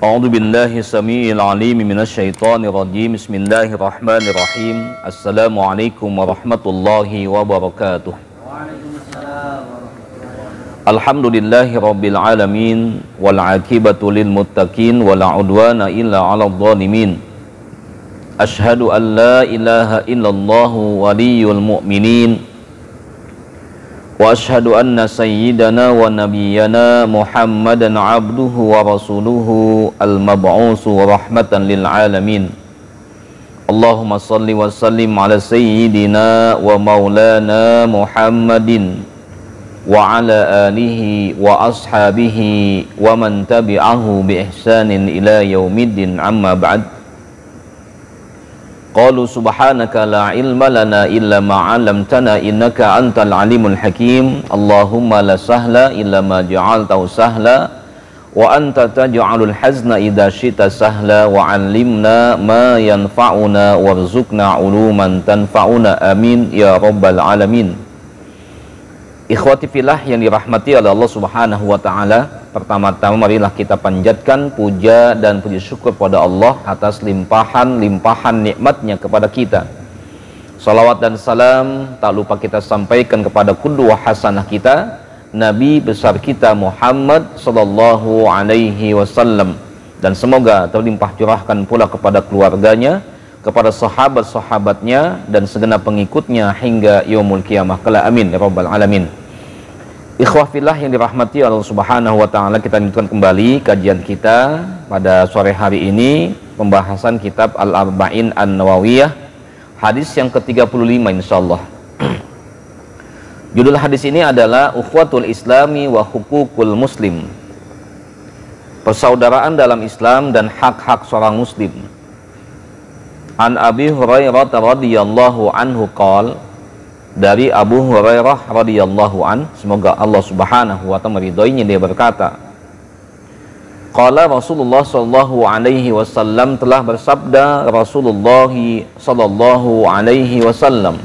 A'udzu billahi samii'il 'aliim minasyaitonir rajiim. Bismillahirrahmanirrahim. Assalamualaikum warahmatullahi wabarakatuh. Waalaikumsalam. Alhamdulillahi rabbil alamin wal 'aqibatu lil muttaqin wala 'udwana illa 'alal zalimin. Asyhadu an la ilaha illallah waliyyul mu'minin. Wa ashhadu anna sayyidana wa nabiyyana Muhammadan abduhu wa rasuluhu al-mab'usu rahmatan lil alamin. Allahumma salli wa sallim ala sayyidina wa maulana Muhammadin wa ala alihi wa ashabihi wa man tabi'ahu bi ihsanin ila yaumiddin, amma ba'd. Qalu subhanaka la ilma lana illa ma 'allamtana innaka antal alimul hakim. Allahumma la sahla illa ma ja'altahu sahla wa anta taj'alul hazna idza syi'ta sahla wa 'allimna ma yanfa'una warzuqna 'uluman tanfa'una, amin ya rabbal alamin. Ikhwati fillah yang dirahmati oleh Allah Subhanahu wa taala, pertama-tama marilah kita panjatkan puja dan puji syukur pada Allah atas limpahan nikmatnya kepada kita. Salawat dan salam tak lupa kita sampaikan kepada qudwah hasanah kita, Nabi besar kita Muhammad sallallahu alaihi wasallam, dan semoga terlimpah curahkan pula kepada keluarganya, kepada sahabat-sahabatnya dan segenap pengikutnya hingga yaumul qiyamah kala, amin ya rabbal alamin. Ikhwah fillah yang dirahmati Allah Subhanahu wa taala, kita lanjutkan kembali kajian kita pada sore hari ini, pembahasan kitab Al-Arba'in An-Nawawiyah, hadis yang ke-35 insyaallah. Judul hadis ini adalah Ukhuwatul Islami wa Hukukul Muslim, persaudaraan dalam Islam dan hak-hak seorang muslim. An Abi Hurairah radhiyallahu anhu qala, dari Abu Hurairah radhiyallahu an, semoga Allah Subhanahu wa taala meridhoinya, dia berkata, qala Rasulullah sallallahu alaihi wasallam, telah bersabda Rasulullah sallallahu alaihi wasallam,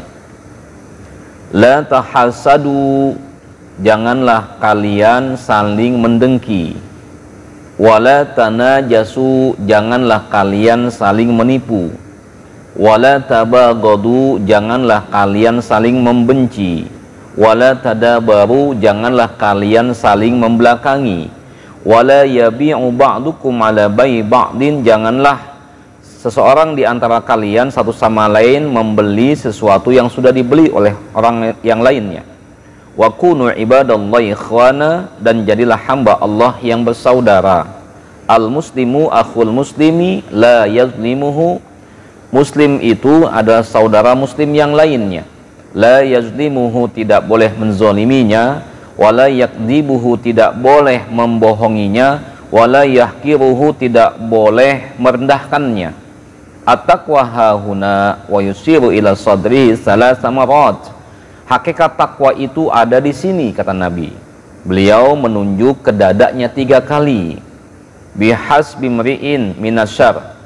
la tahasadu, janganlah kalian saling mendengki, wala tanajasu, janganlah kalian saling menipu, wala tabagadu, janganlah kalian saling membenci, wala tadabaru, janganlah kalian saling membelakangi, wala yabi'u ba'dukum ala bai ba'din, janganlah seseorang di antara kalian satu sama lain membeli sesuatu yang sudah dibeli oleh orang yang lainnya. Wa kunu ibadallahi ikhwana, dan jadilah hamba Allah yang bersaudara. Al muslimu akhul muslimi la yazlimuhu, muslim itu adalah saudara muslim yang lainnya. La yazlimuhu, tidak boleh menzoliminya. Wala yakdibuhu, tidak boleh membohonginya. Wala yahkiruhu, tidak boleh merendahkannya. At-taqwa hahuna wa yusiru ila sadri salasa marat. Hakikat takwa itu ada di sini, kata Nabi. Beliau menunjuk ke dadanya 3 kali. Bihasbi mri'in minasyar,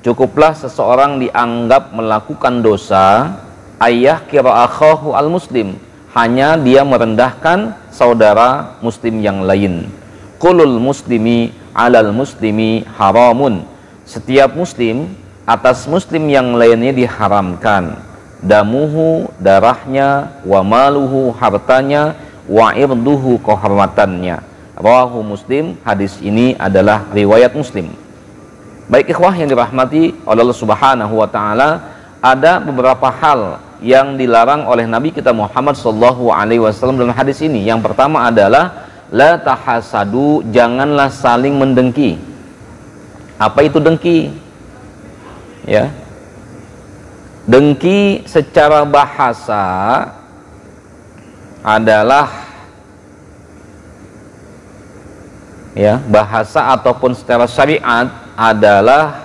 cukuplah seseorang dianggap melakukan dosa, ayah kira akhahu al muslim, hanya dia merendahkan saudara muslim yang lain. Kulul muslimi alal muslimi haramun, setiap muslim atas muslim yang lainnya diharamkan. Damuhu, darahnya, wa maluhu, hartanya, wa irduhu, kehormatannya. Rawahu Muslim, hadis ini adalah riwayat Muslim. Baik ikhwah yang dirahmati oleh Allah Subhanahu wa taala, ada beberapa hal yang dilarang oleh Nabi kita Muhammad sallallahu alaihi wasallam dalam hadis ini. Yang pertama adalah la tahasadu, janganlah saling mendengki. Apa itu dengki? Ya. Dengki secara bahasa adalah, ya, bahasa ataupun secara syariat adalah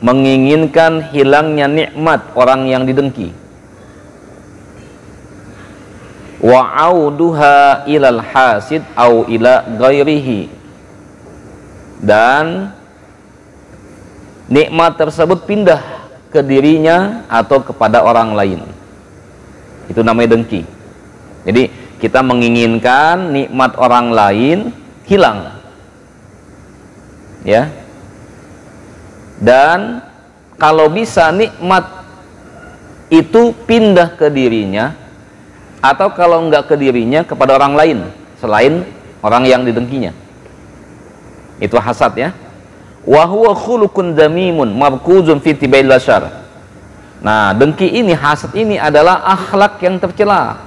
menginginkan hilangnya nikmat orang yang didengki. Wa auduha ilal hasid au ila ghairihi, dan nikmat tersebut pindah ke dirinya atau kepada orang lain. Itu namanya dengki. Jadi kita menginginkan nikmat orang lain hilang. ya. Dan kalau bisa nikmat itu pindah ke dirinya, atau kalau enggak ke dirinya, kepada orang lain selain orang yang didengkinya. Itu hasad ya. Wa huwa khuluqun damimun markuzun fi tibail bashar. Nah, dengki ini, hasad ini adalah akhlak yang tercela.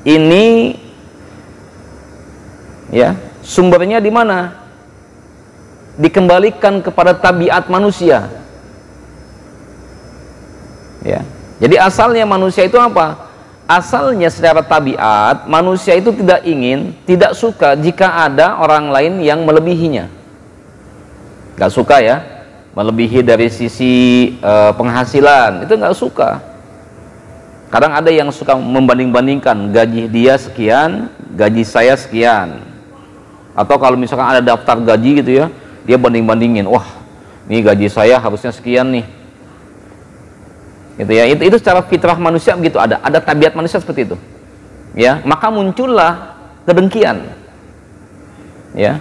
Ini ya, sumbernya di mana? Dikembalikan kepada tabiat manusia. Ya. Jadi asalnya manusia itu apa? Asalnya secara tabiat manusia itu tidak ingin, tidak suka jika ada orang lain yang melebihinya. Gak suka ya, melebihi dari sisi penghasilan, itu nggak suka. Kadang ada yang suka membanding-bandingkan, gaji dia sekian, gaji saya sekian. Atau kalau misalkan ada daftar gaji gitu ya, dia banding-bandingin, wah ini gaji saya harusnya sekian nih, gitu ya. Itu secara fitrah manusia begitu, ada tabiat manusia seperti itu ya. Maka muncullah kedengkian ya,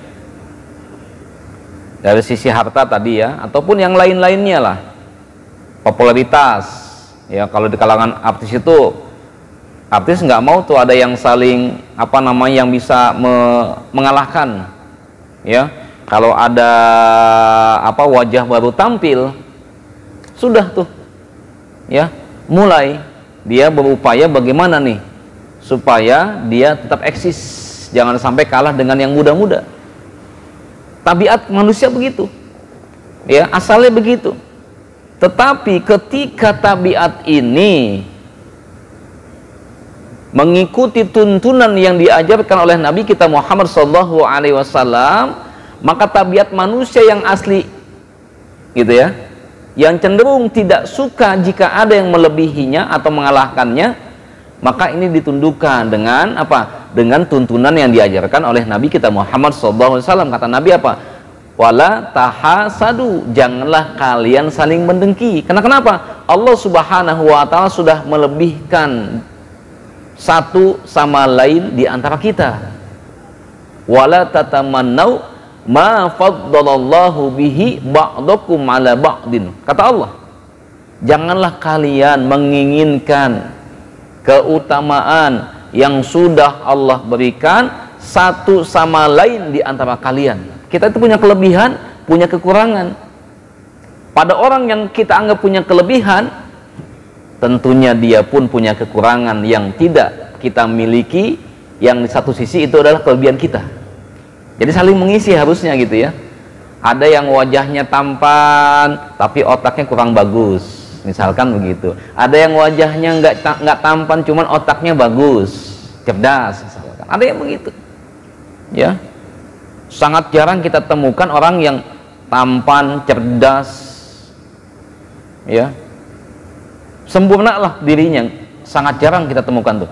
dari sisi harta tadi ya, ataupun yang lain-lainnya lah, popularitas ya. Kalau di kalangan artis itu, artis nggak mau tuh ada yang saling apa namanya, yang bisa mengalahkan ya. Kalau ada apa wajah baru tampil, sudah tuh ya, mulai dia berupaya bagaimana nih supaya dia tetap eksis, jangan sampai kalah dengan yang muda-muda. Tabiat manusia begitu ya, asalnya begitu. Tetapi ketika tabiat ini mengikuti tuntunan yang diajarkan oleh Nabi kita Muhammad SAW, maka tabiat manusia yang asli gitu ya, yang cenderung tidak suka jika ada yang melebihinya atau mengalahkannya, maka ini ditundukkan dengan apa? Dengan tuntunan yang diajarkan oleh Nabi kita Muhammad SAW. Kata Nabi apa? Wala tahasadu, janganlah kalian saling mendengki. Kenapa? Allah Subhanahu wa Ta'ala sudah melebihkan satu sama lain di antara kita. Wala tatamannau ma faddalallahu bihi ba'dakum ala ba'din. Kata Allah, janganlah kalian menginginkan keutamaan yang sudah Allah berikan satu sama lain di antara kalian. Kita itu punya kelebihan, punya kekurangan. Pada orang yang kita anggap punya kelebihan, tentunya dia pun punya kekurangan yang tidak kita miliki, yang di satu sisi itu adalah kelebihan kita. Jadi saling mengisi harusnya gitu ya. Ada yang wajahnya tampan tapi otaknya kurang bagus, misalkan begitu. Ada yang wajahnya nggak tampan, cuman otaknya bagus, cerdas, misalkan. Ada yang begitu ya. Sangat jarang kita temukan orang yang tampan, cerdas ya, sempurna lah dirinya. Sangat jarang kita temukan tuh.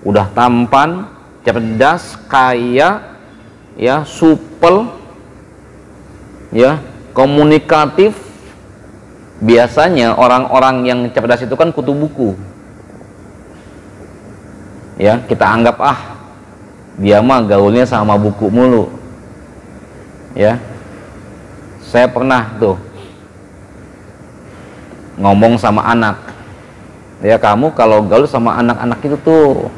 Udah tampan, cerdas, kaya ya, supel ya, komunikatif. Biasanya orang-orang yang cerdas itu kan kutu buku ya, kita anggap dia mah gaulnya sama buku mulu ya. Saya pernah tuh ngomong sama anak ya, kamu kalau gaul sama anak-anak itu tuh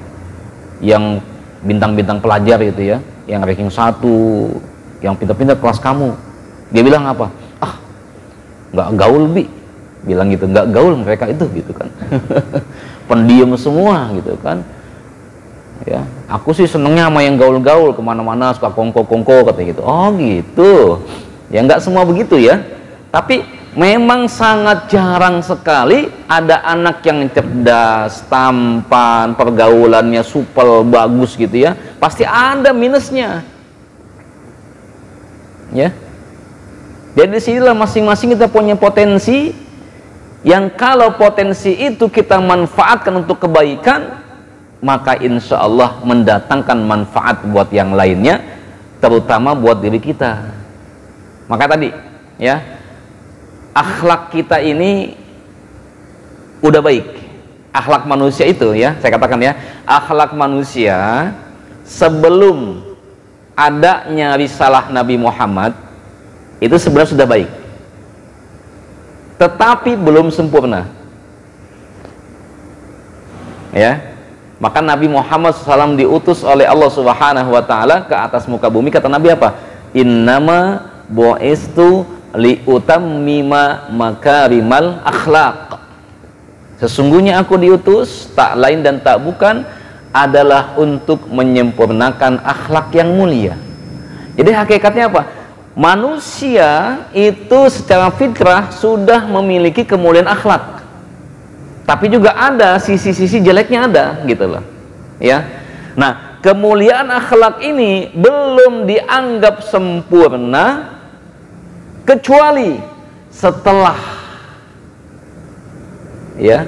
yang bintang-bintang pelajar gitu ya, yang ranking 1, yang pintar-pintar kelas kamu. Dia bilang apa? Nggak gaul Bi, bilang gitu, nggak gaul mereka itu gitu kan. Pendiam semua gitu kan ya. Aku sih senengnya sama yang gaul-gaul, kemana-mana suka kongko-kongko katanya gitu. Oh gitu ya, nggak semua begitu ya, tapi memang sangat jarang sekali ada anak yang cerdas, tampan, pergaulannya supel, bagus gitu ya. Pasti ada minusnya ya. Jadi disinilah masing-masing kita punya potensi, yang kalau potensi itu kita manfaatkan untuk kebaikan, maka insya Allah mendatangkan manfaat buat yang lainnya, terutama buat diri kita. Maka tadi ya, akhlak kita ini udah baik. Akhlak manusia itu ya, saya katakan ya, akhlak manusia sebelum adanya risalah Nabi Muhammad itu sebenarnya sudah baik, tetapi belum sempurna. Ya, maka Nabi Muhammad SAW diutus oleh Allah Subhanahu wa Ta'ala ke atas muka bumi. Kata Nabi apa? Innama bu'istu liutammima makarimal akhlaq. Sesungguhnya aku diutus tak lain dan tak bukan adalah untuk menyempurnakan akhlak yang mulia. Jadi hakikatnya apa? Manusia itu secara fitrah sudah memiliki kemuliaan akhlak, tapi juga ada sisi-sisi jeleknya, ada gitu loh ya. Nah, kemuliaan akhlak ini belum dianggap sempurna kecuali setelah ya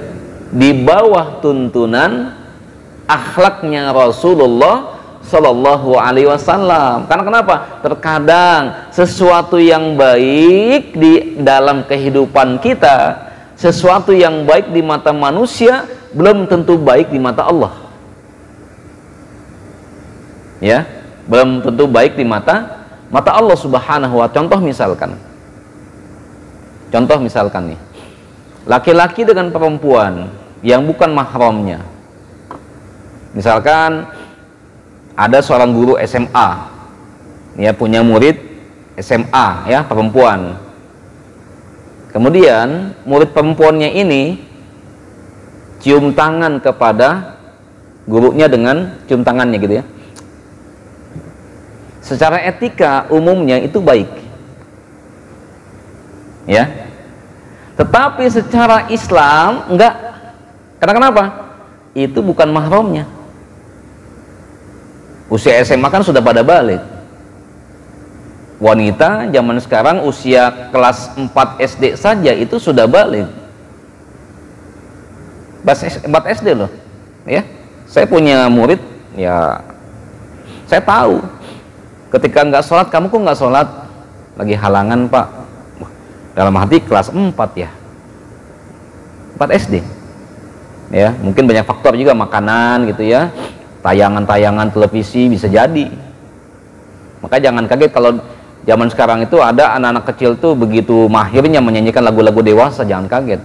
di bawah tuntunan akhlaknya Rasulullah Sallallahu Alaihi Wasallam. Karena kenapa? Terkadang sesuatu yang baik di dalam kehidupan kita, sesuatu yang baik di mata manusia belum tentu baik di mata Allah. Ya, belum tentu baik di mata Allah Subhanahu wa Ta'ala. Contoh misalkan nih, laki-laki dengan perempuan yang bukan mahramnya. Misalkan ada seorang guru SMA ya, punya murid SMA ya, perempuan. Kemudian murid perempuannya ini cium tangan kepada gurunya dengan cium tangannya gitu ya. Secara etika umumnya itu baik ya, tetapi secara Islam enggak. Karena kenapa? Itu bukan mahramnya. Usia SMA kan sudah pada balik. Wanita zaman sekarang usia kelas 4 SD saja itu sudah balik. 4 SD loh ya. Saya punya murid ya, saya tahu ketika nggak sholat, kamu kok nggak sholat? Lagi halangan pak. Dalam hati kelas 4 ya, 4 SD ya. Mungkin banyak faktor juga, makanan gitu ya, tayangan-tayangan televisi bisa jadi. Maka jangan kaget kalau zaman sekarang itu ada anak-anak kecil tuh begitu mahirnya menyanyikan lagu-lagu dewasa. Jangan kaget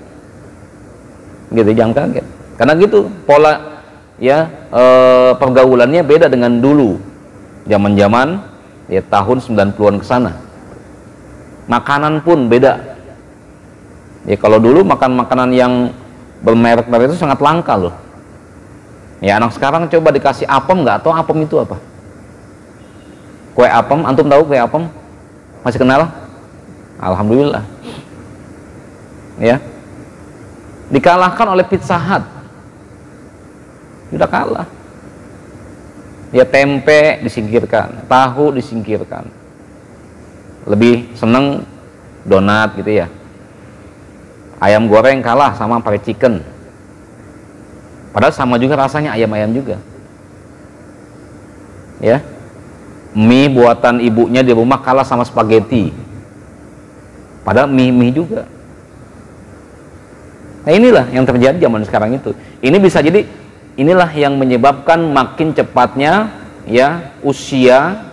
gitu, jangan kaget, karena gitu pola ya pergaulannya beda dengan dulu zaman-zaman ya tahun 90-an ke sana. Makanan pun beda ya. Kalau dulu makan makanan yang bermerek-merek itu sangat langka loh ya. Anak sekarang coba dikasih apem, nggak tahu apem itu apa. Kue apem, antum tahu kue apem? Masih kenal? Alhamdulillah ya. Dikalahkan oleh Pizza Hut, sudah kalah ya. Tempe disingkirkan, tahu disingkirkan, lebih seneng donat gitu ya. Ayam goreng kalah sama fried chicken, padahal sama juga rasanya, ayam-ayam juga ya. Mie buatan ibunya di rumah kalah sama spaghetti, padahal mie juga. Nah inilah yang terjadi zaman sekarang itu. Ini bisa jadi inilah yang menyebabkan makin cepatnya ya usia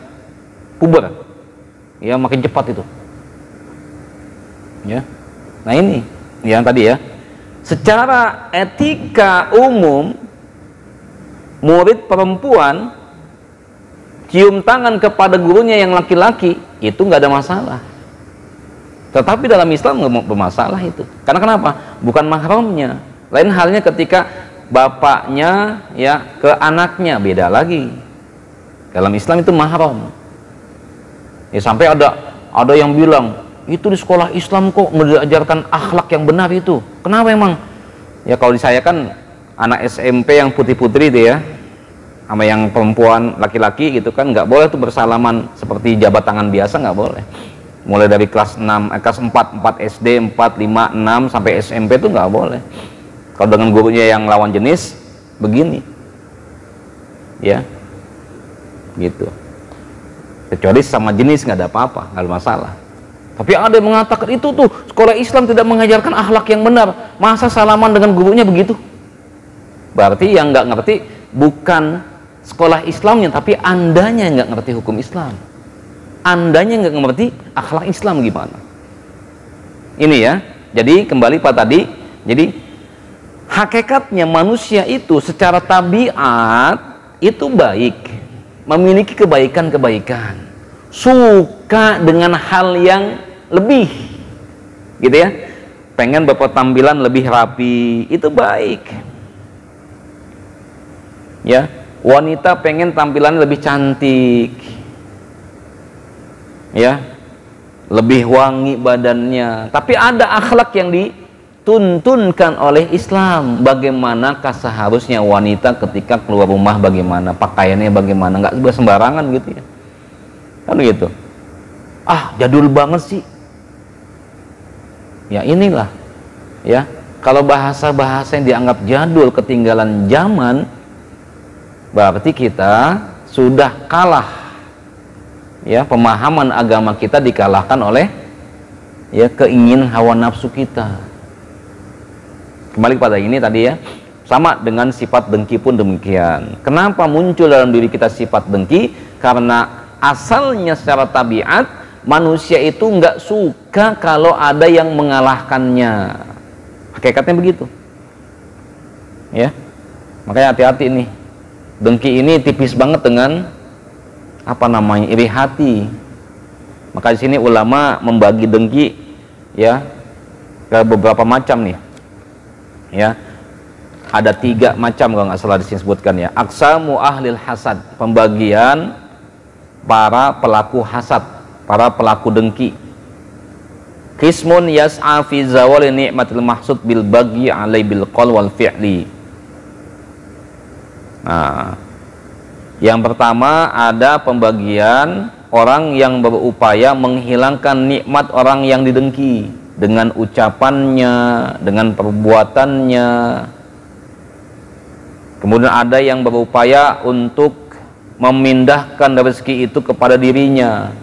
puber ya, makin cepat itu ya. Nah ini yang tadi ya, secara etika umum murid perempuan cium tangan kepada gurunya yang laki-laki itu nggak ada masalah, tetapi dalam Islam nggak bermasalah itu. Karena kenapa? Bukan mahramnya. Lain halnya ketika bapaknya ya ke anaknya, beda lagi. Dalam Islam itu mahram ya. Sampai ada yang bilang itu di sekolah Islam kok mengajarkan akhlak yang benar itu. Kenapa emang? Ya kalau di saya kan anak SMP yang putih-putih itu ya, sama yang perempuan laki-laki gitu kan, nggak boleh tuh bersalaman seperti jabat tangan biasa, nggak boleh. Mulai dari kelas 4 SD, 4, 5, 6 sampai SMP tuh nggak boleh. Kalau dengan gurunya yang lawan jenis begini ya gitu, kecuali sama jenis nggak ada apa-apa, nggak ada masalah. Tapi ada yang mengatakan itu tuh sekolah Islam tidak mengajarkan akhlak yang benar, masa salaman dengan gurunya begitu. Berarti yang nggak ngerti bukan sekolah Islamnya, tapi andanya nggak ngerti hukum Islam, andanya nggak ngerti akhlak Islam gimana. Ini ya, jadi kembali Pak tadi, jadi hakikatnya manusia itu secara tabiat itu baik, memiliki kebaikan-kebaikan, suka dengan hal yang lebih, gitu ya, pengen berpenampilan lebih rapi, itu baik ya. Wanita pengen tampilan lebih cantik ya, lebih wangi badannya, tapi ada akhlak yang dituntunkan oleh Islam. Bagaimanakah seharusnya wanita ketika keluar rumah, bagaimana pakaiannya, bagaimana, nggak sembarangan gitu ya, kan gitu. Ah, jadul banget sih ya. Inilah ya, kalau bahasa-bahasa yang dianggap jadul, ketinggalan zaman, berarti kita sudah kalah ya, pemahaman agama kita dikalahkan oleh ya keinginan hawa nafsu kita. Kembali pada ini tadi ya, sama dengan sifat dengki pun demikian. Kenapa muncul dalam diri kita sifat dengki? Karena asalnya secara tabiat manusia itu nggak suka kalau ada yang mengalahkannya. Hakikatnya begitu ya. Makanya hati-hati nih, dengki ini tipis banget dengan apa namanya, iri hati. Maka di sini ulama membagi dengki ya ke beberapa macam nih ya. Ada 3 macam kalau nggak salah disebutkan ya. Aqsamu ahlil hasad, pembagian para pelaku hasad, para pelaku dengki. Qismun yas'a fi zawali ni'matil mahsud bil baghi alai bil qaul wal fi'li. Nah, yang pertama ada pembagian orang yang berupaya menghilangkan nikmat orang yang didengki dengan ucapannya, dengan perbuatannya. Kemudian ada yang berupaya untuk memindahkan rezeki itu kepada dirinya.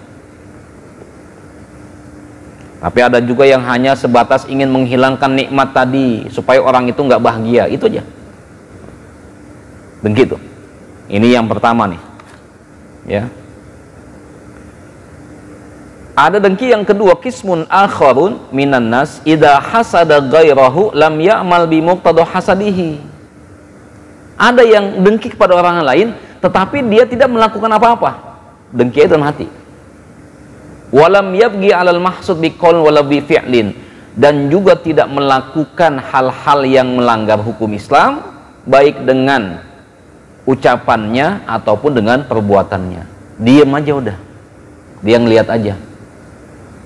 Tapi ada juga yang hanya sebatas ingin menghilangkan nikmat tadi supaya orang itu nggak bahagia, itu aja. Dengki itu. Ini yang pertama nih ya. Ada dengki yang kedua, qismun akharun minan nas idza hasada ghairahu lam ya'mal bi muqtada hasadihi. Ada yang dengki kepada orang lain tetapi dia tidak melakukan apa-apa. Dengki dalam hati. Walam yabghi 'alal mahsud bi qaul wala bi fi'lin, dan juga tidak melakukan hal-hal yang melanggar hukum Islam baik dengan ucapannya ataupun dengan perbuatannya. Diam aja udah, dia ngelihat aja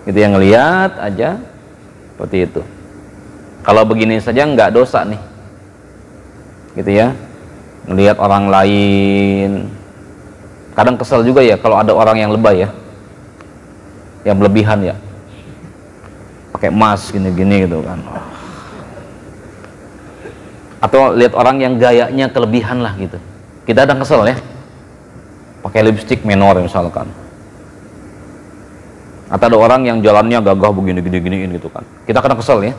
gitu, yang ngelihat aja seperti itu. Kalau begini saja nggak dosa nih gitu ya, ngelihat orang lain. Kadang kesel juga ya kalau ada orang yang lebay ya, yang berlebihan ya, pakai emas gini-gini gitu kan, atau lihat orang yang gayanya kelebihan lah gitu. Kita kadang kesel ya, pakai lipstick menor misalkan, atau ada orang yang jalannya gagah begini-giniin gitu kan. Kita kadang kesel ya.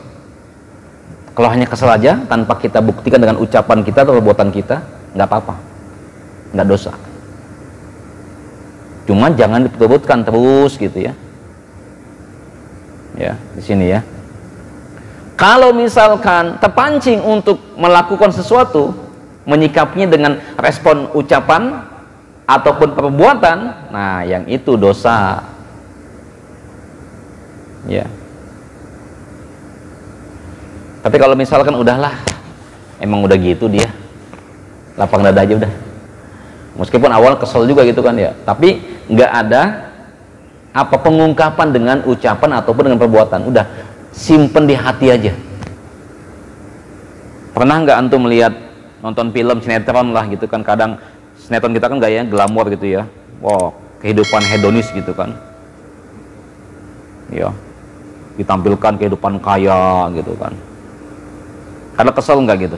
Kalau hanya kesel aja tanpa kita buktikan dengan ucapan kita atau perbuatan kita, nggak apa-apa, nggak dosa. Cuma jangan diperturutkan terus gitu ya. Ya, di sini ya. Kalau misalkan terpancing untuk melakukan sesuatu, menyikapinya dengan respon ucapan ataupun perbuatan, nah yang itu dosa ya. Tapi kalau misalkan udahlah, emang udah gitu dia, lapang dada aja udah, meskipun awal kesel juga gitu kan ya, tapi nggak ada apa pengungkapan dengan ucapan ataupun dengan perbuatan, udah simpen di hati aja. Pernah nggak antum melihat nonton film sinetron lah gitu kan, kadang sinetron kita kan gayanya glamor gitu ya, wow, kehidupan hedonis gitu kan ya, ditampilkan kehidupan kaya gitu kan. Karena kesel nggak gitu,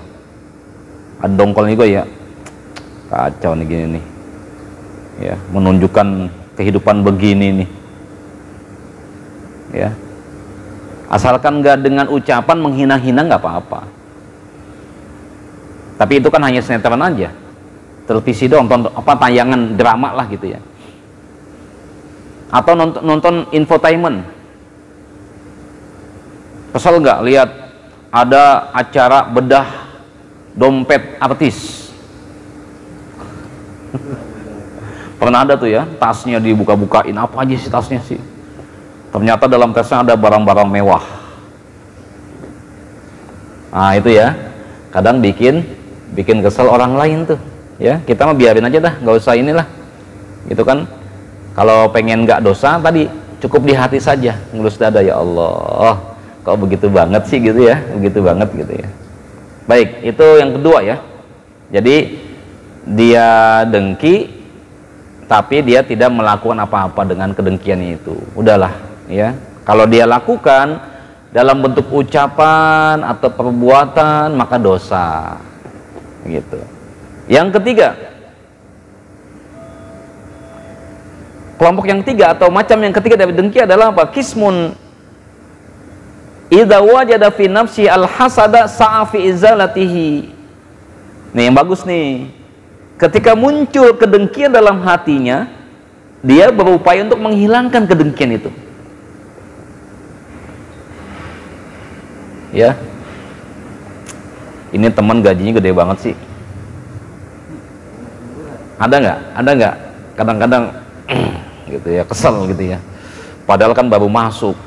ada dongkol juga ya, kacau nih gini nih ya, menunjukkan kehidupan begini nih ya. Asalkan nggak dengan ucapan menghina-hina nggak apa-apa. Tapi itu kan hanya sinetron aja. televisi doang, tonton apa tayangan drama lah gitu ya, atau nonton infotainment. Kesel nggak lihat ada acara bedah dompet artis? Pernah ada tuh ya, tasnya dibuka-bukain, apa aja sih tasnya sih, ternyata dalam tasnya ada barang-barang mewah. Nah itu ya, kadang bikin kesel orang lain tuh ya. Kita mah biarin aja dah, nggak usah inilah gitu kan. Kalau pengen nggak dosa tadi, cukup di hati saja, ngelus dada, ya Allah kok begitu banget sih gitu ya, begitu banget gitu ya. Baik, itu yang kedua ya. Jadi dia dengki tapi dia tidak melakukan apa-apa dengan kedengkiannya itu, udahlah ya. Kalau dia lakukan dalam bentuk ucapan atau perbuatan, maka dosa gitu. Yang ketiga, kelompok yang ketiga atau macam yang ketiga dari dengki adalah apa? Kismun idza wajada fi nafsi al-hasada sa'a fi izalatihi. Nih yang bagus nih. Ketika muncul kedengkian dalam hatinya, dia berupaya untuk menghilangkan kedengkian itu. Ya. Ini teman gajinya gede banget sih. Ada nggak? Kadang-kadang gitu ya, kesel gitu ya. Padahal kan baru masuk.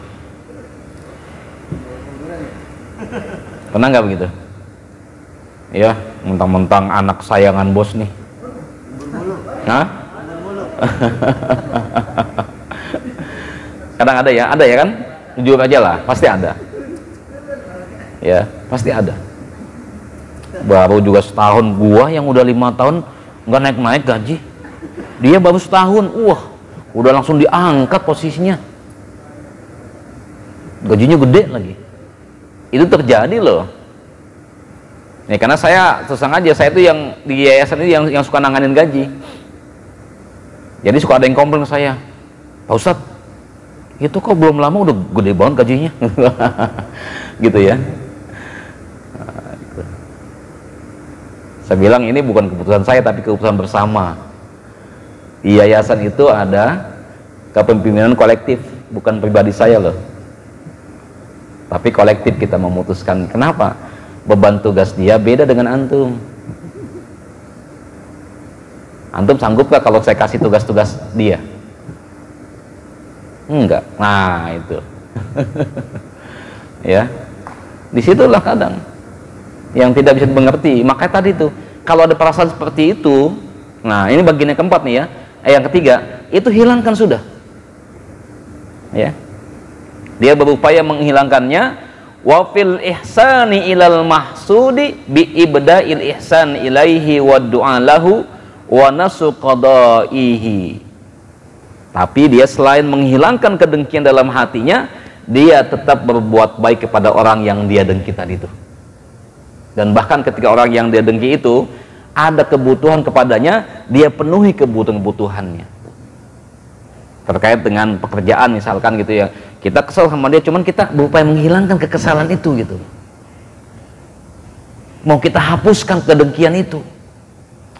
Pernah nggak begitu? Ya, mentang-mentang anak sayangan bos nih. Hah? Kadang ada ya kan? Jujur aja lah, pasti ada. Ya, pasti ada. Baru juga setahun, gua yang udah 5 tahun nggak naik-naik gaji. Dia baru setahun, wah, udah langsung diangkat posisinya. Gajinya gede lagi. Itu terjadi loh. Ya, karena saya terus aja, saya itu yang di yayasan ini yang suka nanganin gaji. Jadi suka ada yang komplain ke saya, Pak Ustadz, itu kok belum lama udah gede banget gajinya. Gitu ya. Nah, gitu. Saya bilang ini bukan keputusan saya, tapi keputusan bersama. Di yayasan itu ada kepemimpinan kolektif, bukan pribadi saya loh, tapi kolektif kita memutuskan. Kenapa? Beban tugas dia beda dengan antum. Antum sanggup gak kalau saya kasih tugas-tugas dia? Enggak. Nah itu. Ya, disitulah kadang yang tidak bisa mengerti. Makanya tadi tuh, kalau ada perasaan seperti itu, nah ini bagian yang keempat nih ya. Yang ketiga, itu hilangkan sudah. Ya, dia berupaya menghilangkannya. Wa fil ihsani ilal mahsudi bi ibda'il ihsan ilaihi wa du'a lahu wa nasu qada'ihi. Tapi dia selain menghilangkan kedengkian dalam hatinya, dia tetap berbuat baik kepada orang yang dia dengki tadi itu. Dan bahkan ketika orang yang dia dengki itu ada kebutuhan kepadanya, dia penuhi kebutuhannya. Terkait dengan pekerjaan misalkan gitu ya, kita kesal sama dia, cuman kita berupaya menghilangkan kekesalan itu gitu. Mau kita hapuskan kedengkian itu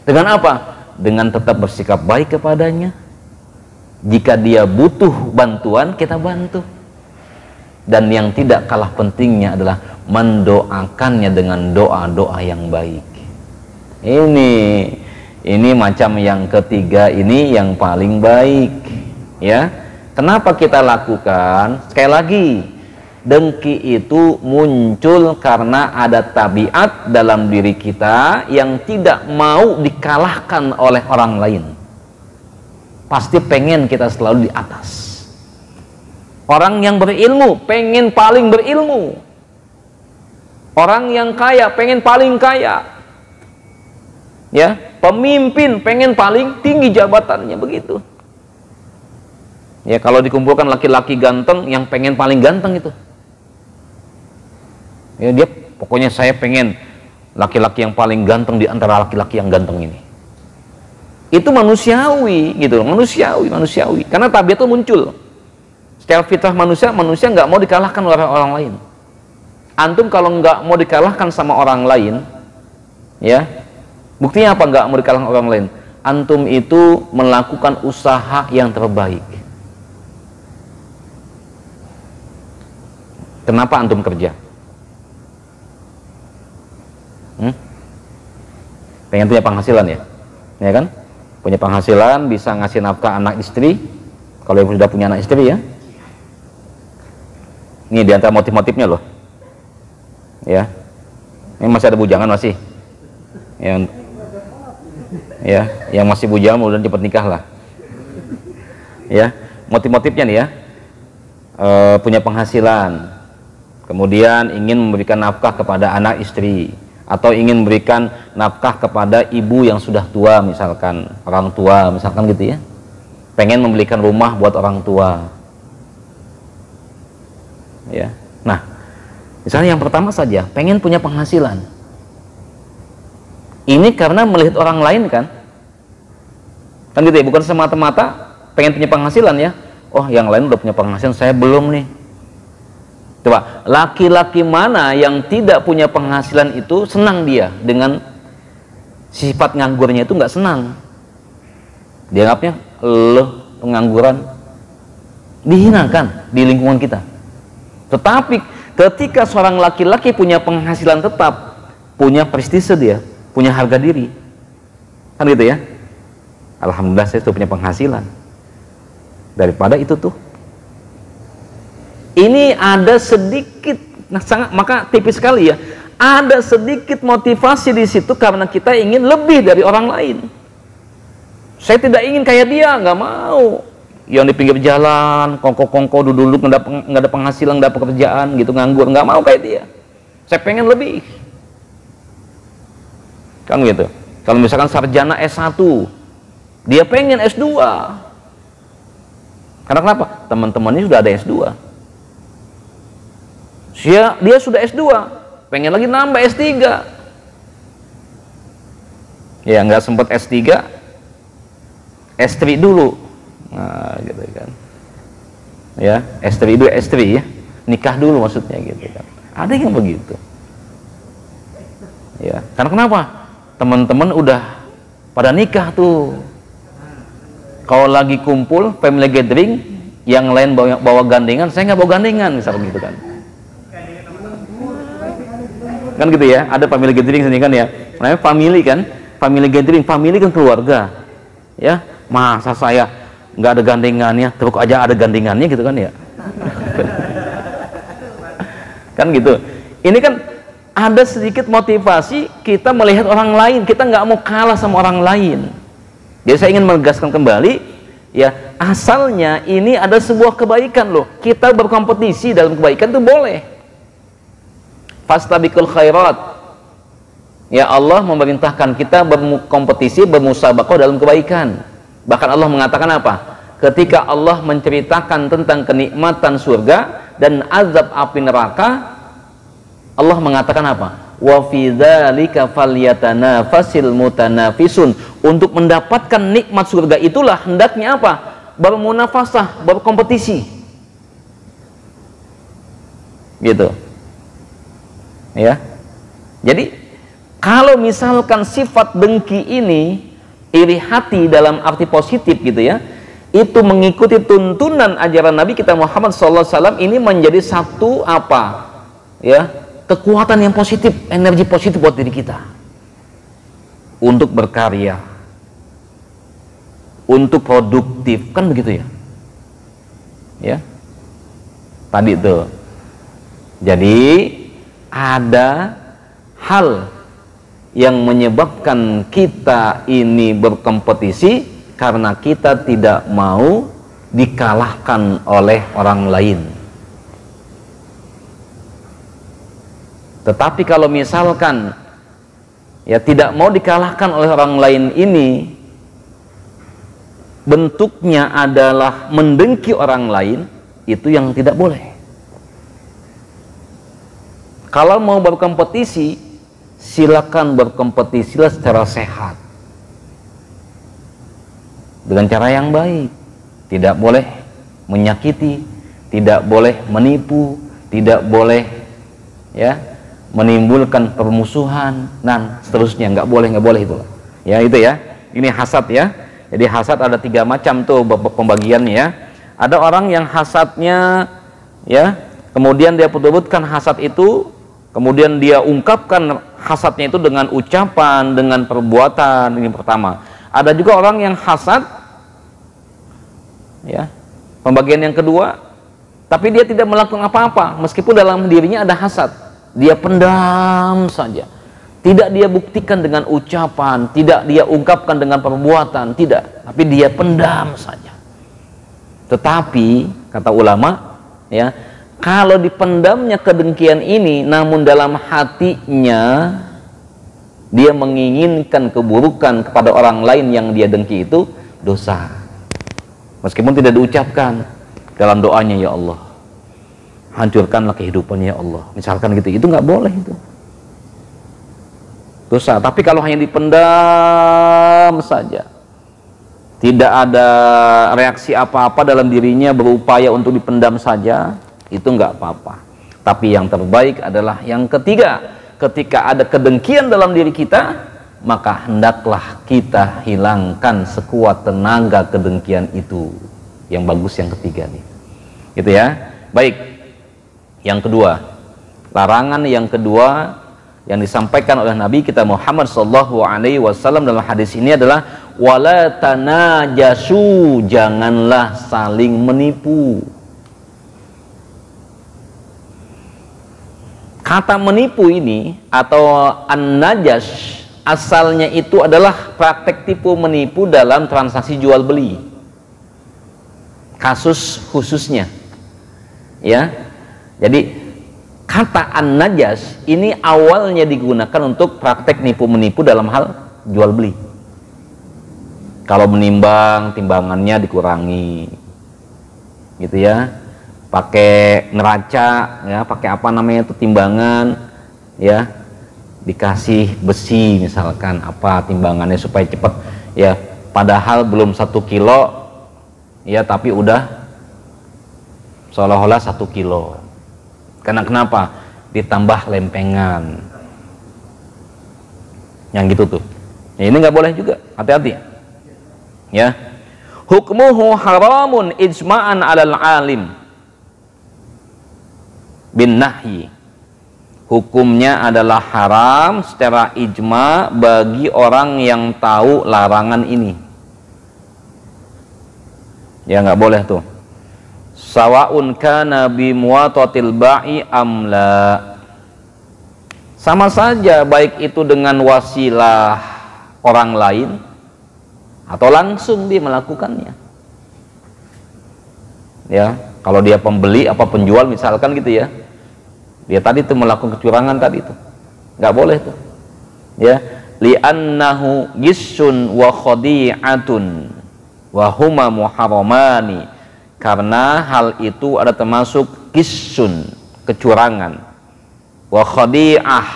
dengan apa? Dengan tetap bersikap baik kepadanya. Jika dia butuh bantuan, kita bantu. Dan yang tidak kalah pentingnya adalah mendoakannya dengan doa-doa yang baik. Ini macam yang ketiga, ini yang paling baik. Ya, kenapa kita lakukan? Sekali lagi, dengki itu muncul karena ada tabiat dalam diri kita yang tidak mau dikalahkan oleh orang lain. Pasti pengen kita selalu di atas. Orang yang berilmu pengen paling berilmu. Orang yang kaya pengen paling kaya. Ya, pemimpin pengen paling tinggi jabatannya, begitu. Ya, kalau dikumpulkan laki-laki ganteng, yang pengen paling ganteng itu. Ya, dia pokoknya saya pengen laki-laki yang paling ganteng di antara laki-laki yang ganteng ini. Itu manusiawi gitu, manusiawi. Karena tabiat itu muncul. Secara fitrah manusia nggak mau dikalahkan oleh orang lain. Antum kalau nggak mau dikalahkan sama orang lain, ya, Buktinya apa? Nggak mau dikalahkan orang lain. Antum itu melakukan usaha yang terbaik. Kenapa antum kerja? Pengen punya penghasilan ya kan? Punya penghasilan, bisa ngasih nafkah anak istri. Kalau yang sudah punya anak istri ya. Ini diantara motif-motifnya loh. Ya, ini masih ada bujangan masih. Yang masih bujang mudah-mudahan cepat nikah lah. Ya, motif-motifnya nih ya. Punya penghasilan, kemudian ingin memberikan nafkah kepada anak istri, atau ingin memberikan nafkah kepada ibu yang sudah tua, misalkan orang tua, misalkan gitu ya. Pengen membelikan rumah buat orang tua. Ya. Nah, misalnya yang pertama saja, pengen punya penghasilan. Ini karena melihat orang lain kan gitu ya, bukan semata-mata pengen punya penghasilan ya. Oh, yang lain udah punya penghasilan, saya belum nih. Coba, laki-laki mana yang tidak punya penghasilan itu senang dia dengan sifat nganggurnya itu? Nggak senang. Dianggapnya pengangguran, dihinakan di lingkungan kita. Tetapi ketika seorang laki-laki punya penghasilan tetap, punya prestise dia, punya harga diri, kan gitu ya. Alhamdulillah saya sudah punya penghasilan. Daripada itu tuh, ini ada sedikit, maka tipis sekali ya, ada sedikit motivasi di situ karena kita ingin lebih dari orang lain. Saya tidak ingin kayak dia, nggak mau. Yang di pinggir jalan, kongko-kongko, duduk-duduk, nggak ada penghasilan, nggak ada pekerjaan, gitu, nganggur, nggak mau kayak dia. Saya pengen lebih. Kan gitu. Kalau misalkan sarjana S1, dia pengen S2. Karena kenapa? Teman-temannya sudah ada S2. Dia sudah S2, pengen lagi nambah S3. Ya nggak sempat S3, S3 dulu. Nah, gitu kan. Ya, S3 dulu, S3 ya. Nikah dulu maksudnya gitu kan. Ada yang begitu. Ya, karena kenapa? Teman-teman udah pada nikah tuh. Kalau lagi kumpul family gathering, yang lain bawa gandengan, saya nggak bawa gandengan, misalnya gitu kan. Kan gitu ya, ada family gathering sini kan ya. Namanya family kan, family gathering, family kan keluarga. Ya, masa saya nggak ada gandengannya, terus aja ada gandengannya gitu kan ya. Kan gitu. Ini kan ada sedikit motivasi kita melihat orang lain, kita nggak mau kalah sama orang lain. Jadi saya ingin menegaskan kembali ya, asalnya ini ada sebuah kebaikan loh. Kita berkompetisi dalam kebaikan itu boleh. Fastabiqul khairat. Ya, Allah memerintahkan kita berkompetisi, bermusabaqah dalam kebaikan. Bahkan Allah mengatakan apa? Ketika Allah menceritakan tentang kenikmatan surga dan azab api neraka, Allah mengatakan apa? Wa fi dzalika falyatanafasil mutanafisun. Untuk mendapatkan nikmat surga itulah hendaknya apa? Bermunafasah, berkompetisi. Gitu. Ya. Jadi kalau misalkan sifat dengki ini, iri hati dalam arti positif gitu ya, itu mengikuti tuntunan ajaran Nabi kita Muhammad SAW, ini menjadi satu apa? Ya, kekuatan yang positif, energi positif buat diri kita untuk berkarya, untuk produktif, kan begitu ya. Ya. Tadi tuh. Jadi ada hal yang menyebabkan kita ini berkompetisi karena kita tidak mau dikalahkan oleh orang lain. Tetapi kalau misalkan ya tidak mau dikalahkan oleh orang lain ini, bentuknya adalah mendengki orang lain, itu yang tidak boleh. Kalau mau berkompetisi, silakan berkompetisilah secara sehat, dengan cara yang baik. Tidak boleh menyakiti, tidak boleh menipu, tidak boleh ya menimbulkan permusuhan dan seterusnya. Nggak boleh itu. Ya itu ya. Ini hasad ya. Jadi hasad ada 3 macam tuh pembagiannya ya. Ada orang yang hasadnya ya, kemudian dia betul-betulkan hasad itu, kemudian dia ungkapkan hasadnya itu dengan ucapan, dengan perbuatan. Ini pertama. Ada juga orang yang hasad ya, pembagian yang kedua, tapi dia tidak melakukan apa-apa meskipun dalam dirinya ada hasad. Dia pendam saja, tidak dia buktikan dengan ucapan, tidak dia ungkapkan dengan perbuatan, tidak, tapi dia pendam saja. Tetapi kata ulama ya, kalau dipendamnya kedengkian ini namun dalam hatinya dia menginginkan keburukan kepada orang lain yang dia dengki, itu dosa meskipun tidak diucapkan dalam doanya, ya Allah hancurkanlah kehidupannya ya Allah, misalkan gitu, itu nggak boleh, itu dosa. Tapi kalau hanya dipendam saja, tidak ada reaksi apa-apa dalam dirinya, berupaya untuk dipendam saja, itu nggak apa-apa. Tapi yang terbaik adalah yang ketiga, ketika ada kedengkian dalam diri kita, maka hendaklah kita hilangkan sekuat tenaga kedengkian itu. Yang bagus yang ketiga nih, gitu ya. Baik, yang kedua, larangan yang kedua yang disampaikan oleh Nabi kita Muhammad SAW dalam hadis ini adalah wala tanajasu, janganlah saling menipu. Kata menipu ini atau an-najas asalnya itu adalah praktek tipu menipu dalam transaksi jual beli, kasus khususnya ya. Jadi kata an-najas ini awalnya digunakan untuk praktek nipu menipu dalam hal jual beli. Kalau menimbang, timbangannya dikurangi gitu ya, pakai neraca ya, pakai apa namanya itu, timbangan ya, dikasih besi misalkan apa timbangannya supaya cepat ya, padahal belum 1 kilo ya, tapi udah seolah-olah 1 kilo. Karena kenapa? Ditambah lempengan yang gitu tuh ya, ini nggak boleh juga, hati-hati ya. Hukmuhu haramun ijma'an alal alim bin nahyi, hukumnya adalah haram secara ijma bagi orang yang tahu larangan ini ya, nggak boleh tuh. Sawaun kana bi muwatatil ba'i amla, sama saja baik itu dengan wasilah orang lain atau langsung dia melakukannya ya. Kalau dia pembeli apa penjual misalkan gitu ya, dia tadi tuh melakukan kecurangan tadi tuh, nggak boleh tuh ya. Li'annahu gissun wa khadi'atun wa huma muharramani, karena hal itu ada termasuk gissun, kecurangan, wa khadi'ah,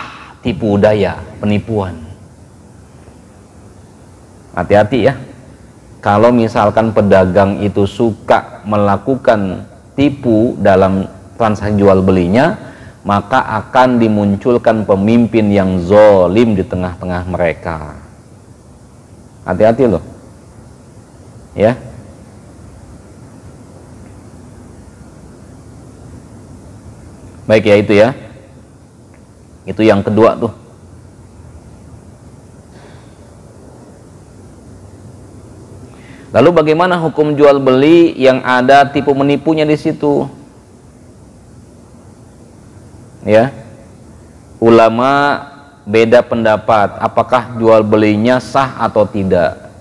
tipu daya, penipuan. Hati-hati ya, kalau misalkan pedagang itu suka melakukan tipu dalam transaksi jual belinya, maka akan dimunculkan pemimpin yang zolim di tengah-tengah mereka. Hati-hati loh ya. Baik ya, itu ya, itu yang kedua tuh. Lalu bagaimana hukum jual beli yang ada tipu menipunya di situ? Ya, ulama beda pendapat apakah jual belinya sah atau tidak.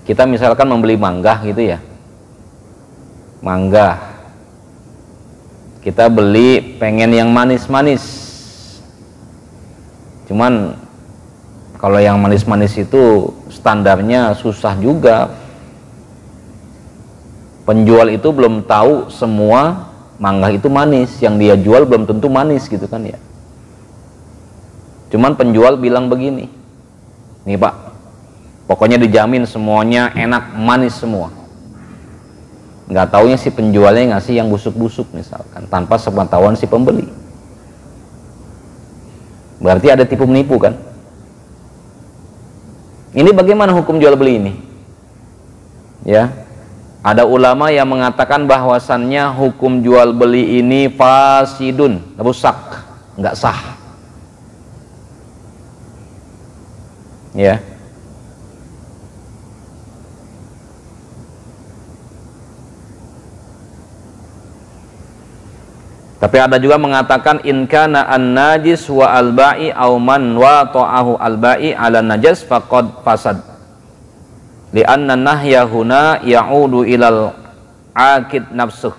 Kita misalkan membeli mangga gitu ya, mangga kita beli pengen yang manis-manis, cuman kalau yang manis-manis itu standarnya susah juga. Penjual itu belum tahu semua mangga itu manis, yang dia jual belum tentu manis gitu kan ya. Cuman penjual bilang begini, nih Pak, pokoknya dijamin semuanya enak manis semua. Nggak taunya si penjualnya ngasih yang busuk-busuk misalkan, tanpa sepengetahuan si pembeli. Berarti ada tipu menipu kan? Ini bagaimana hukum jual beli ini? Ya, ada ulama yang mengatakan bahwasannya hukum jual beli ini fasidun, rusak, nggak sah. Ya. Tapi ada juga mengatakan in kana an-najis wa al-ba'i aw man wa ta'ahu al-ba'i 'ala najas faqad fasad. Li'anna nahya huna ya'udu ilal aqid nafsuh.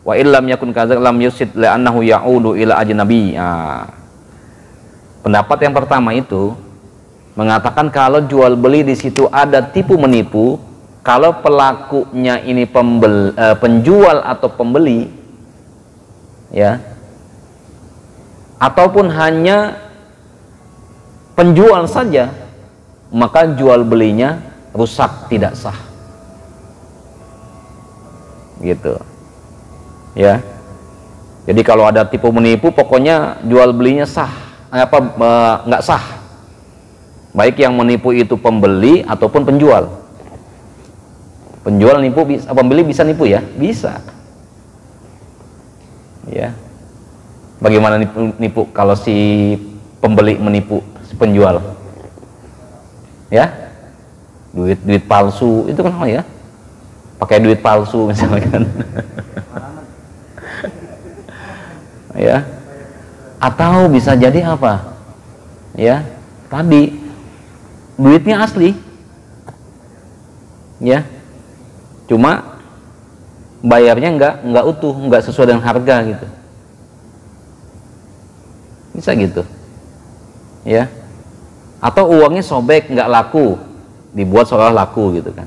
Wa illam yakun kadzalik lam yusid li'annahu ya'udu ila ajnabi. Pendapat yang pertama itu mengatakan kalau jual beli di situ ada tipu menipu, kalau pelakunya ini penjual atau pembeli, ya, ataupun hanya penjual saja, maka jual belinya rusak, tidak sah, gitu ya. Jadi kalau ada tipu menipu, pokoknya jual belinya sah, nggak sah, baik yang menipu itu pembeli ataupun penjual. Penjual nipu, pembeli bisa nipu ya, bisa. Ya, bagaimana nipu kalau si pembeli menipu si penjual? Ya, duit palsu itu kan ya, pakai duit palsu misalkan. Ya, atau bisa jadi apa? Ya, tadi duitnya asli, ya, cuma bayarnya nggak utuh, nggak sesuai dengan harga gitu, bisa gitu, ya. Atau uangnya sobek, nggak laku, dibuat seolah laku gitu kan,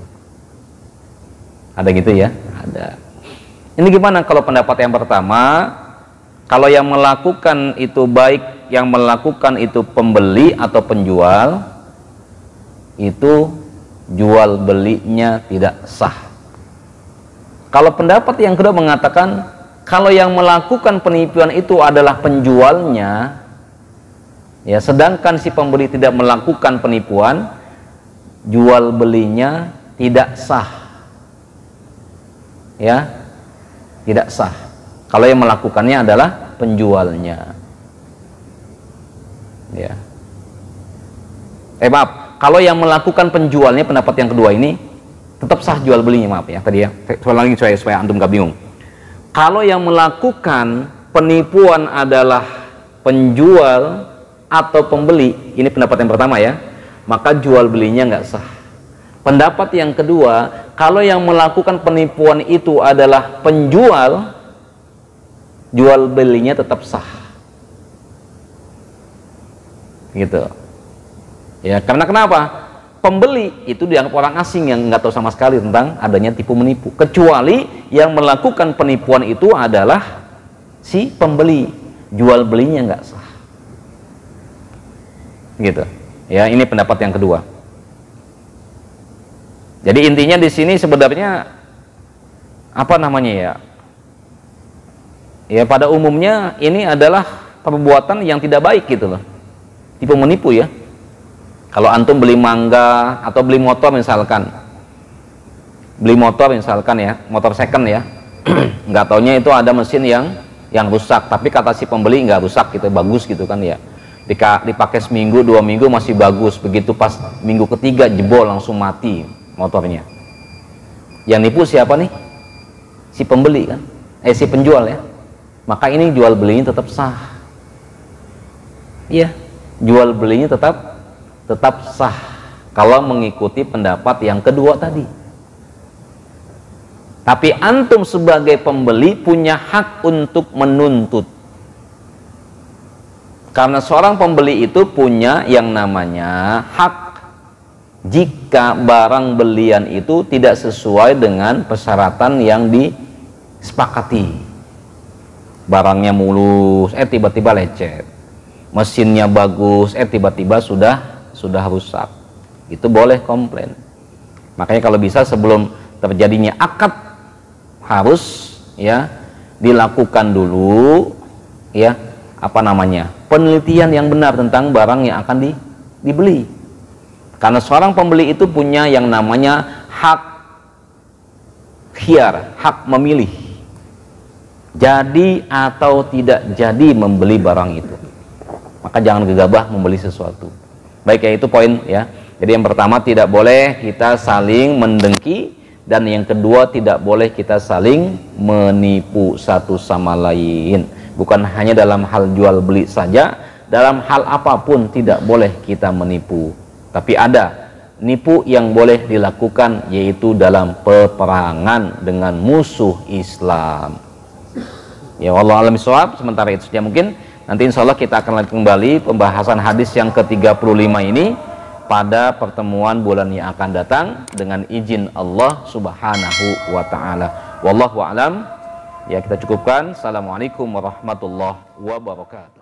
ada gitu ya, ada. Ini gimana kalau pendapat yang pertama? Kalau yang melakukan itu baik yang melakukan itu pembeli atau penjual, itu jual belinya tidak sah. Kalau pendapat yang kedua mengatakan kalau yang melakukan penipuan itu adalah penjualnya, ya, sedangkan si pembeli tidak melakukan penipuan, jual belinya tidak sah, ya, tidak sah. Kalau yang melakukannya adalah penjualnya, ya. Maaf, kalau yang melakukan penjualnya, pendapat yang kedua ini tetap sah jual belinya, maaf ya tadi ya, soal lagi supaya antum gak bingung. Kalau yang melakukan penipuan adalah penjual atau pembeli, ini pendapat yang pertama ya, maka jual belinya nggak sah. Pendapat yang kedua, kalau yang melakukan penipuan itu adalah penjual, jual belinya tetap sah, gitu ya. Karena kenapa? Pembeli itu dianggap orang asing yang nggak tahu sama sekali tentang adanya tipu menipu, kecuali yang melakukan penipuan itu adalah si pembeli, jual belinya nggak sah, gitu ya. Ini pendapat yang kedua. Jadi intinya di sini sebenarnya apa namanya ya? Ya pada umumnya ini adalah perbuatan yang tidak baik gitu loh, tipu menipu ya. Kalau antum beli mangga atau beli motor misalkan ya, motor second ya, nggak taunya itu ada mesin yang rusak, tapi kata si pembeli nggak rusak gitu, bagus gitu kan ya, dipakai seminggu 2 minggu masih bagus, begitu pas minggu ketiga jebol langsung mati motornya. Yang nipu siapa nih? Si pembeli kan, si penjual ya. Maka ini jual belinya tetap sah, iya, jual belinya tetap sah kalau mengikuti pendapat yang kedua tadi. Tapi antum sebagai pembeli punya hak untuk menuntut, karena seorang pembeli itu punya yang namanya hak jika barang belian itu tidak sesuai dengan persyaratan yang disepakati. Barangnya mulus, tiba-tiba lecet, mesinnya bagus, tiba-tiba sudah rusak, itu boleh komplain. Makanya kalau bisa sebelum terjadinya akad harus ya dilakukan dulu ya penelitian yang benar tentang barang yang akan dibeli. Karena seorang pembeli itu punya yang namanya hak khiyar, hak memilih. Jadi atau tidak jadi membeli barang itu. Maka jangan gegabah membeli sesuatu. Baik, ya itu poin ya. Jadi yang pertama, tidak boleh kita saling mendengki, dan yang kedua, tidak boleh kita saling menipu satu sama lain. Bukan hanya dalam hal jual beli saja, dalam hal apapun tidak boleh kita menipu. Tapi ada nipu yang boleh dilakukan, yaitu dalam peperangan dengan musuh Islam. Ya Allah alam shawab. Sementara itu saja mungkin. Nanti insya Allah kita akan lanjut kembali pembahasan hadis yang ke-35 ini pada pertemuan bulan yang akan datang dengan izin Allah Subhanahu wa taala. Wallahu a'lam. Ya, kita cukupkan. Assalamualaikum warahmatullahi wabarakatuh.